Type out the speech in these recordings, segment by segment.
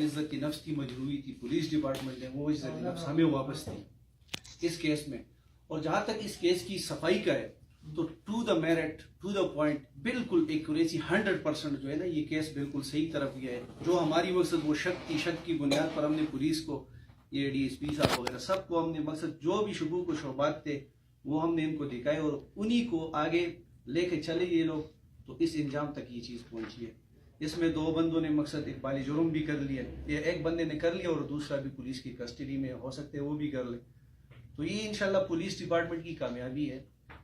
इज्जत नफ्स की मजरूरी थी पुलिस डिपार्टमेंट ने, वो इज्जत नफ्स हमें वापस दी इस केस में। और जहाँ तक इस केस की सफाई का है तो to the merit to the point बिल्कुल एक्यूरेसी 100% जो है ना, ये केस बिल्कुल सही तरफ गया है। जो हमारी मकसद वो शक की बुनियाद पर हमने पुलिस को, ये DSP साहब वगैरह सबको हमने मकसद जो भी शुबू को शोबात थे वो हमने इनको दिखाए और उन्हीं को आगे लेके चले ये लोग, तो इस इंजाम तक ये चीज़ पहुंची है। इसमें 2 बंदों ने मकसद इकबाली जुर्म भी कर लिया, ये एक बंदे ने कर लिया और दूसरा भी पुलिस की कस्टडी में हो सकते हैं वो भी कर ले। तो ये इंशाल्लाह पुलिस डिपार्टमेंट की कामयाबी है।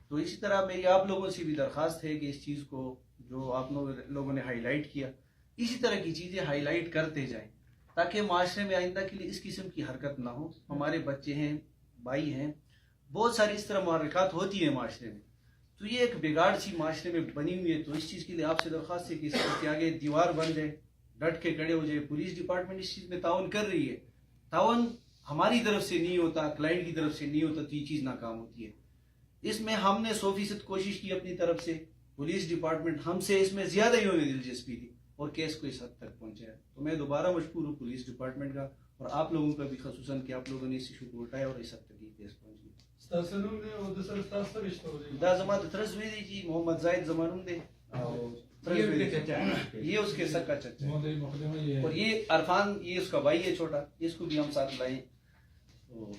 तो इसी तरह मेरी आप लोगों से भी दरख्वास्त है कि इस चीज़ को जो आप लोगों ने हाईलाइट किया, इसी तरह की चीज़ें हाईलाइट करते जाएं ताकि माशरे में आइंदा के लिए इस किस्म की हरकत ना हो। हमारे बच्चे हैं, भाई हैं, बहुत सारी इस तरह मुहर्रिकात होती है माशरे में, तो ये एक बिगाड़ सी माशरे में बनी हुई है। तो इस चीज़ के लिए आपसे दरख्वास्त है कि इसके आगे दीवार बन जाए, डट के खड़े हो जाए। पुलिस डिपार्टमेंट इस चीज़ में ताउन कर रही है, ताउन हमारी तरफ से नहीं होता, क्लाइंट की तरफ से नहीं होता, तो ये चीज़ नाकाम होती है। इसमें हमने 100% कोशिश की अपनी तरफ से, पुलिस डिपार्टमेंट हमसे इसमें ज़्यादा ही होने दिलचस्पी थी और केस को इस हद तक पहुंचा है। तो मैं दोबारा मशकूर हूँ पुलिस डिपार्टमेंट का और आप लोगों का भी, खसूसन कि आप लोगों ने इस इशू को उठाया और इस हद तक ये केस पहुंच गया। जी मोहम्मद जाहिद जमानुम दे, ये उसके सक्का चचा है और ये अरफान, ये उसका भाई है छोटा, इसको भी हम साथ लाए। तो